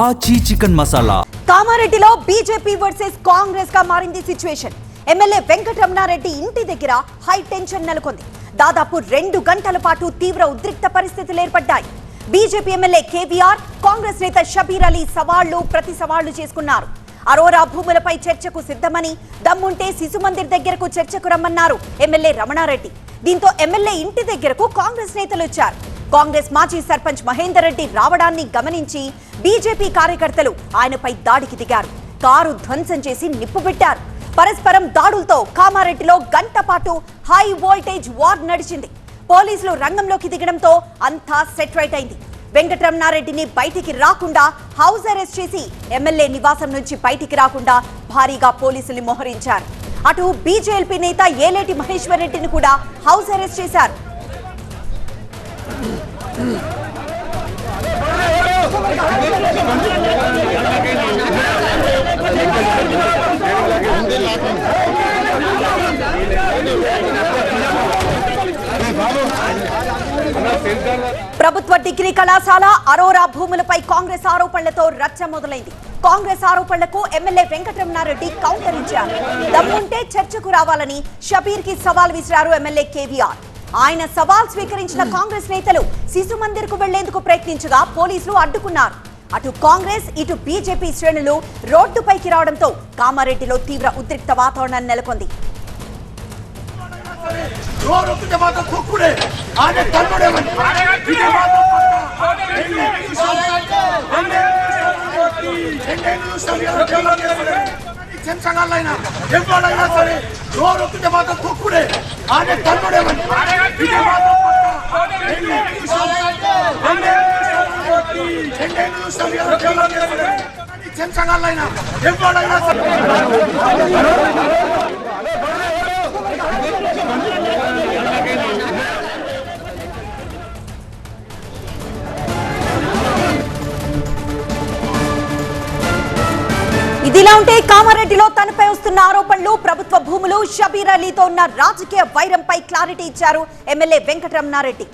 ఆచి చికెన్ మసాలా. కామారెడ్డిలో BJP versus Congress గా మారింది సిచ్యువేషన్. ఎమ్మెల్యే వెంకటరమణారెడ్డి ఇంటి దగ్గర హై టెన్షన్ నెలకొంది. దాదాపు 2 గంటల పాటు తీవ్ర ఉద్రిక్త పరిస్థితులు ఏర్పడ్డాయి. బీజేపీ ఎమ్మెల్యే కేవీఆర్, కాంగ్రెస్ నేత షబీర్ అలీ సవాళ్లు ప్రతి సవాళ్లు చేసుకున్నారు. అరోరా భూములపై చర్చకు సిద్ధమని, దమ్ముంటే శిశు మందిర్ దగ్గరకు చర్చకు రమ్మన్నారు ఎమ్మెల్యే రమణారెడ్డి. దీంతో ఎమ్మెల్యే ఇంటి దగ్గరకు కాంగ్రెస్ నేతలు వచ్చారు. కాంగ్రెస్ మాజీ సర్పంచ్ మహేందర్ రెడ్డి రావడాన్ని గమనించి బీజేపీ కార్యకర్తలు ఆయనపై దాడికి దిగారు. కారు ధ్వంసం చేసి నిప్పుపెట్టారు. పరస్పరం దాడులతో కామారెడ్డిలో గంట పాటు హై వోల్టేజ్ వార్ నడిచింది. పోలీసులు రంగంలోకి దిగడంతో అంతా సెటరైట్ అయింది. వెంకటరమణారెడ్డిని బయటికి రాకుండా హౌస్ అరెస్ట్ చేసి ఎమ్మెల్యే నివాసం నుంచి బయటికి రాకుండా భారీగా పోలీసులు మోహరించారు. అటు బీజేపీ నేత ఏలేటి మహేశ్వర్ రెడ్డిని కూడా హౌస్ అరెస్ట్ చేశారు. ప్రభుత్వ డిగ్రీ కళాశాల అరోరా భూములపై కాంగ్రెస్ ఆరోపణలతో రచ్చ మొదలైంది. కాంగ్రెస్ ఆరోపణలకు ఎమ్మెల్యే వెంకటరమణారెడ్డి కౌంటర్ ఇచ్చారు. దమ్ముంటే చర్చకు రావాలని షబీర్ కి సవాల్ విసిరారు ఎమ్మెల్యే కేవీఆర్. ఆయన సవాల్ స్వీకరించిన కాంగ్రెస్ నేతలు శిశు మందిర్ కు వెళ్లేందుకు ప్రయత్నించగా పోలీసులు అడ్డుకున్నారు. అటు కాంగ్రెస్, ఇటు బీజేపీ శ్రేణులు రోడ్డుపైకి రావడంతో కామారెడ్డిలో తీవ్ర ఉద్రిక్త వాతావరణం నెలకొంది. చెంచగాళ్ళైనా ఎవరైనా సరే నోరొక్కితే మాత్రం తొక్కుడే ఆనే తన్నుడేమని చెంచగాళ్ళైనా ఎవరైనా సరే ఇదిలా ఉంటే కామారెడ్డిలో తనపై వస్తున్న ఆరోపణలు, ప్రభుత్వ భూములు, షబీర్ అలీతో ఉన్న రాజకీయ వైరంపై క్లారిటీ ఇచ్చారు ఎమ్మెల్యే వెంకటరమణారెడ్డి.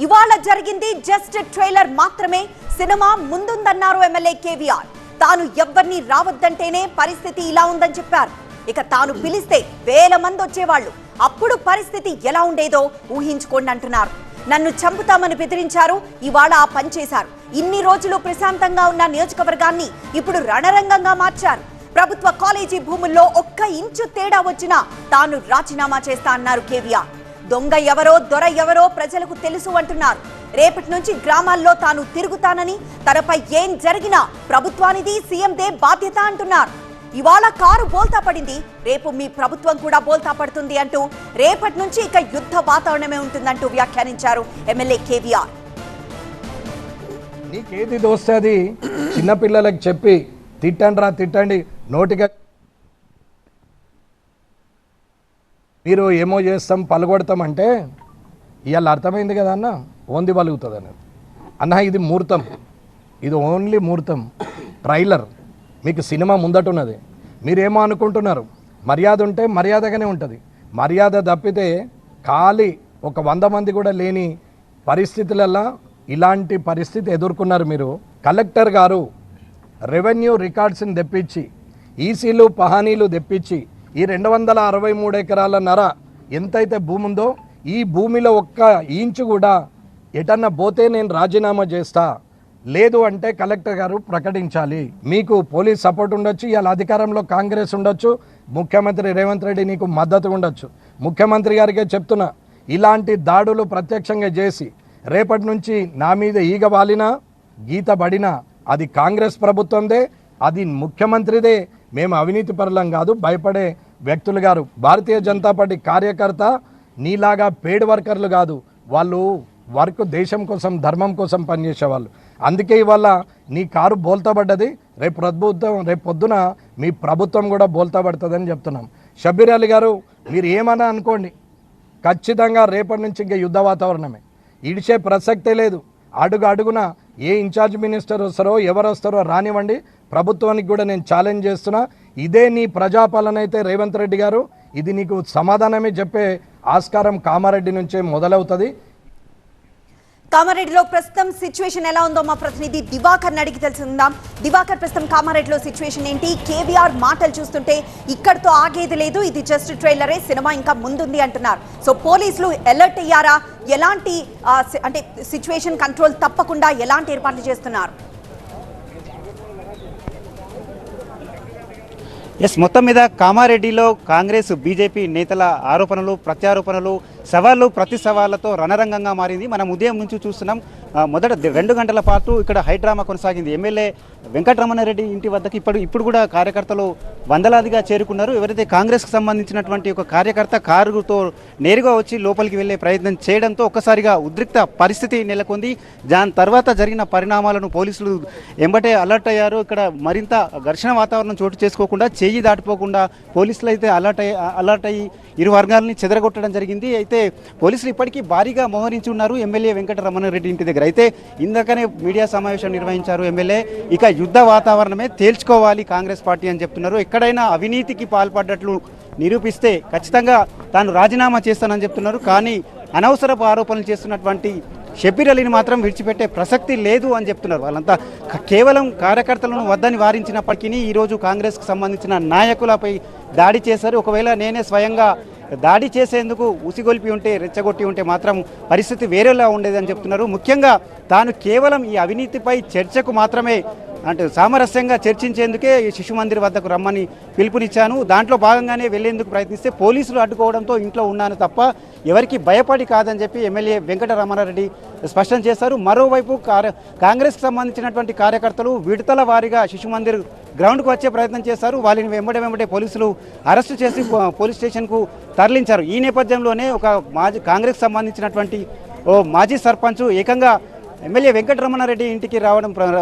ఇవాళ జరిగింది జస్ట్ ట్రైలర్ మాత్రమే, సినిమా ముందుందన్నారు ఎమ్మెల్యే కేవీఆర్. తాను ఎవ్వరిని రావద్దంటేనే పరిస్థితి ఇలా ఉందని చెప్పారు. ఇక తాను పిలిస్తే వేల మంది వచ్చేవాళ్లు, అప్పుడు పరిస్థితి ఎలా ఉండేదో ఊహించుకోండి అంటున్నారు. నన్ను చంపుతామని బెదిరించారు, ఇవాళ ఆ పని చేశారు. ఇన్ని రోజులు ప్రశాంతంగా ఉన్న నియోజకవర్గాన్ని ఇప్పుడు రణరంగంగా మార్చారు. ప్రభుత్వ కాలేజీ భూముల్లో 1 ఇంచు తేడా వచ్చినా తాను రాజీనామా చేస్తా అన్నారు కేవీఆర్. దొంగ ఎవరో దొర ఎవరో ప్రజలకు తెలుసు అంటున్నారు. రేపటి నుంచి గ్రామాల్లో తాను తిరుగుతానని, తనపై ఏం జరిగినా ప్రభుత్వానిది, సీఎందే బాధ్యత అంటున్నారు. ఇవాళ కారు బోల్తా పడింది, రేపు మీ ప్రభుత్వం కూడా బోల్తా పడుతుంది అంటూ రేపటి నుంచి ఇక యుద్ధ వాతావరణమే ఉంటుందంటూ వ్యాఖ్యానించారు ఎమ్మెల్యే కేవీఆర్. నీకేది దోస్తే అది చిన్నపిల్లలకు చెప్పి తిట్టండి రా తిట్టండి, నోటిగా మీరు ఏమో చేస్తాం పలుగొడతాం అంటే ఇవాళ అర్థమైంది కదా అన్న, ఓంది పలుగుతుంది అన్న. ఇది ముహూర్తం, ఇది ఓన్లీ ముహూర్తం, ట్రైలర్. మీకు సినిమా ముందటున్నది. మీరేమో అనుకుంటున్నారు, మర్యాద ఉంటే మర్యాదగానే ఉంటుంది. మర్యాద తప్పితే ఖాళీ ఒక 100 మంది కూడా లేని పరిస్థితులలో ఇలాంటి పరిస్థితి ఎదుర్కొన్నారు మీరు. కలెక్టర్ గారు రెవెన్యూ రికార్డ్స్ని తెప్పించి, ఈసీలు పహానీలు తెప్పించి, ఈ 263 ఎకరాల నర ఎంతైతే భూమి ఉందో ఈ భూమిలో 1 ఇంచు కూడా ఎటన్నా పోతే నేను రాజీనామా చేస్తా, లేదు అంటే కలెక్టర్ గారు ప్రకటించాలి. మీకు పోలీస్ సపోర్ట్ ఉండొచ్చు, ఇవాళ అధికారంలో కాంగ్రెస్ ఉండొచ్చు, ముఖ్యమంత్రి రేవంత్ రెడ్డి నీకు మద్దతు ఉండొచ్చు. ముఖ్యమంత్రి గారికే చెప్తున్నా, ఇలాంటి దాడులు ప్రత్యక్షంగా చేసి రేపటి నుంచి నా మీద ఈగ వాలినా గీత పడినా అది కాంగ్రెస్ ప్రభుత్వందే, అది ముఖ్యమంత్రిదే. మేము అవినీతి పరులం కాదు, భయపడే వ్యక్తులు గారు. భారతీయ జనతా పార్టీ కార్యకర్త నీలాగా పెయిడ్ వర్కర్లు కాదు, వాళ్ళు వర్క్ దేశం కోసం ధర్మం కోసం పనిచేసేవాళ్ళు. అందుకే ఇవాళ నీ కారు బోల్తా పడ్డది, రేపు పొద్దున మీ ప్రభుత్వం కూడా బోల్తా పడుతుందని చెప్తున్నాం. షబీర్ అలీ గారు మీరు ఏమన్నా అనుకోండి, ఖచ్చితంగా రేపటి నుంచి ఇంకా యుద్ధ వాతావరణమే, ఇడిచే ప్రసక్తే లేదు. అడుగు అడుగున ఏ ఇన్ఛార్జ్ మినిస్టర్ వస్తారో ఎవరు వస్తారో రానివ్వండి, ప్రభుత్వానికి కూడా నేను ఛాలెంజ్ చేస్తున్నా. ఇదే నీ ప్రజాపాలన అయితే రేవంత్ రెడ్డి గారు, ఇది నీకు సమాధానమే చెప్పే ఆస్కారం కామారెడ్డి నుంచే మొదలవుతుంది. కామారెడ్డిలో ప్రస్తుతం సిచ్యువేషన్ ఎలా ఉందో మా ప్రతినిధి దివాకర్ అడిగి తెలుసుకుందాం. దివాకర్, ప్రస్తుతం కామారెడ్డిలో సిచ్యువేషన్ ఏంటి? కేవీఆర్ మాటలు చూస్తుంటే ఇక్కడితో ఆగేది లేదు, ఇది జస్ట్ ట్రైలరే, సినిమా ఇంకా ముందుంది అంటున్నారు. సో పోలీసులు అలర్ట్ అయ్యారా? ఎలాంటి అంటే సిచ్యువేషన్ కంట్రోల్ తప్పకుండా ఎలాంటి ఏర్పాట్లు చేస్తున్నారు? మొత్తం మీద కామారెడ్డిలో కాంగ్రెస్ బీజేపీ నేతల ఆరోపణలు ప్రత్యారోపణలు సవాళ్ళు ప్రతి సవాళ్లతో రణరంగంగా మారింది. మనం ఉదయం నుంచి చూస్తున్నాం. మొదట 2 గంటల పాటు ఇక్కడ హైడ్రామా కొనసాగింది. ఎమ్మెల్యే వెంకటరమణారెడ్డి ఇంటి వద్దకు ఇప్పుడు కూడా కార్యకర్తలు వందలాదిగా చేరుకున్నారు. ఎవరైతే కాంగ్రెస్కి సంబంధించినటువంటి ఒక కార్యకర్త కారుతో నేరుగా వచ్చి లోపలికి వెళ్లే ప్రయత్నం చేయడంతో ఒక్కసారిగా ఉద్రిక్త పరిస్థితి నెలకొంది. దాని తర్వాత జరిగిన పరిణామాలను పోలీసులు ఎంబటే అలర్ట్ అయ్యారు. ఇక్కడ మరింత ఘర్షణ వాతావరణం చోటు చేసుకోకుండా, చేయి దాటిపోకుండా పోలీసులు అయితే అలర్ట్ అయ్యి ఇరు వర్గాలని చెదరగొట్టడం జరిగింది. అయితే పోలీసులు ఇప్పటికీ భారీగా మోహరించి ఉన్నారు ఎమ్మెల్యే వెంకటరమణారెడ్డి ఇంటి దగ్గర. అయితే ఇందాకనే మీడియా సమావేశం నిర్వహించారు ఎమ్మెల్యే. ఇక యుద్ధ వాతావరణమే తేల్చుకోవాలి కాంగ్రెస్ పార్టీ అని చెప్తున్నారు. ఎక్కడైనా అవినీతికి పాల్పడ్డట్లు నిరూపిస్తే ఖచ్చితంగా తాను రాజీనామా చేస్తానని చెప్తున్నారు. కానీ అనవసరపు ఆరోపణలు చేస్తున్నటువంటి షబ్బీర్ అలీని మాత్రం విడిచిపెట్టే ప్రసక్తి లేదు అని చెప్తున్నారు. వాళ్ళంతా కేవలం కార్యకర్తలను వద్దని వారించినప్పటికీ ఈరోజు కాంగ్రెస్కి సంబంధించిన నాయకులపై దాడి చేశారు. ఒకవేళ నేనే స్వయంగా దాడి చేసేందుకు ఉసిగొల్పి ఉంటే, రెచ్చగొట్టి ఉంటే మాత్రం పరిస్థితి వేరేలా ఉండేదని చెప్తున్నారు. ముఖ్యంగా తాను కేవలం ఈ అవినీతిపై చర్చకు మాత్రమే, అంటే సామరస్యంగా చర్చించేందుకే ఈ శిశు మందిర్ వద్దకు రమ్మని పిలుపునిచ్చాను. దాంట్లో భాగంగానే వెళ్లేందుకు ప్రయత్నిస్తే పోలీసులు అడ్డుకోవడంతో ఇంట్లో ఉన్నాను తప్ప ఎవరికి భయపడి కాదని చెప్పి ఎమ్మెల్యే వెంకటరమణారెడ్డి స్పష్టం చేశారు. మరోవైపు కాంగ్రెస్కి సంబంధించినటువంటి కార్యకర్తలు విడతల వారీగా శిశు మందిర్ గ్రౌండ్కు వచ్చే ప్రయత్నం చేశారు. వాళ్ళని వెంబడే పోలీసులు అరెస్టు చేసి పోలీస్ స్టేషన్కు తరలించారు. ఈ నేపథ్యంలోనే ఒక కాంగ్రెస్కి సంబంధించినటువంటి మాజీ సర్పంచ్ ఏకంగా ఎమ్మెల్యే వెంకటరమణారెడ్డి ఇంటికి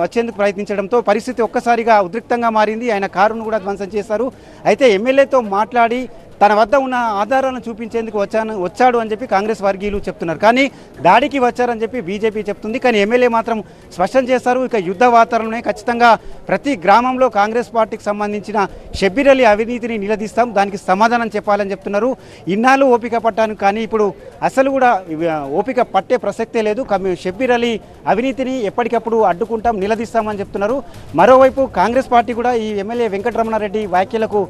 వచ్చేందుకు ప్రయత్నించడంతో పరిస్థితి ఒక్కసారిగా ఉద్రిక్తంగా మారింది. ఆయన కారును కూడా ధ్వంసం చేశారు. అయితే ఎమ్మెల్యేతో మాట్లాడి తన వద్ద ఉన్న ఆధారాలను చూపించేందుకు వచ్చాడు అని చెప్పి కాంగ్రెస్ వర్గీయులు చెప్తున్నారు. కానీ దాడికి వచ్చారని చెప్పి బీజేపీ చెప్తుంది. కానీ ఎమ్మెల్యే మాత్రం స్పష్టం చేశారు, ఇక యుద్ధ వాతావరణమే, ఖచ్చితంగా ప్రతి గ్రామంలో కాంగ్రెస్ పార్టీకి సంబంధించిన షబ్బీర్ అలీ అవినీతిని నిలదీస్తాం, దానికి సమాధానం చెప్పాలని చెప్తున్నారు. ఇన్నాళ్ళు ఓపిక పట్టాను, కానీ ఇప్పుడు అసలు కూడా ఓపిక పట్టే ప్రసక్తే లేదు. షబ్బీర్ అలీ అవినీతిని ఎప్పటికప్పుడు అడ్డుకుంటాం, నిలదీస్తామని చెప్తున్నారు. మరోవైపు కాంగ్రెస్ పార్టీ కూడా ఈ ఎమ్మెల్యే వెంకటరమణారెడ్డి వ్యాఖ్యలకు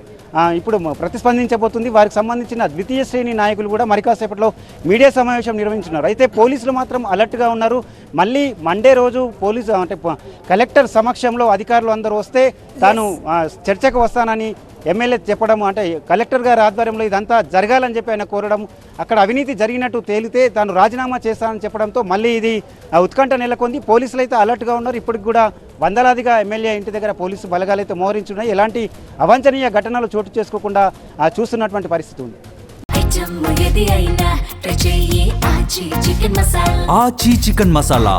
ఇప్పుడు ప్రతిస్పందించబోతుంది. వారికి సంబంధించిన ద్వితీయ శ్రేణి నాయకులు కూడా మరి కాసేపట్లో మీడియా సమావేశం నిర్వహించున్నారు. అయితే పోలీసులు మాత్రం అలర్ట్గా ఉన్నారు. మళ్ళీ మండే రోజు పోలీసు అంటే కలెక్టర్ సమక్షంలో అధికారులు అందరూ వస్తే తాను చర్చకు వస్తానని ఎమ్మెల్యే చెప్పడం, అంటే కలెక్టర్ గారి ఆధ్వర్యంలో ఇదంతా జరగాలని చెప్పి ఆయన కోరడం, అక్కడ అవినీతి జరిగినట్టు తేలితే తాను రాజీనామా చేస్తానని చెప్పడంతో మళ్ళీ ఇది ఉత్కంఠ నెలకొంది. పోలీసులు అయితే అలర్ట్గా ఉన్నారు. ఇప్పటికి కూడా వందలాదిగా ఎమ్మెల్యే ఇంటి దగ్గర పోలీసు బలగాలైతే మోహరించున్నాయి. ఎలాంటి అవాంఛనీయ ఘటనలు చోటు చేసుకోకుండా చూస్తున్నటువంటి పరిస్థితి ఉంది. ఆచి చికెన్ మసాలా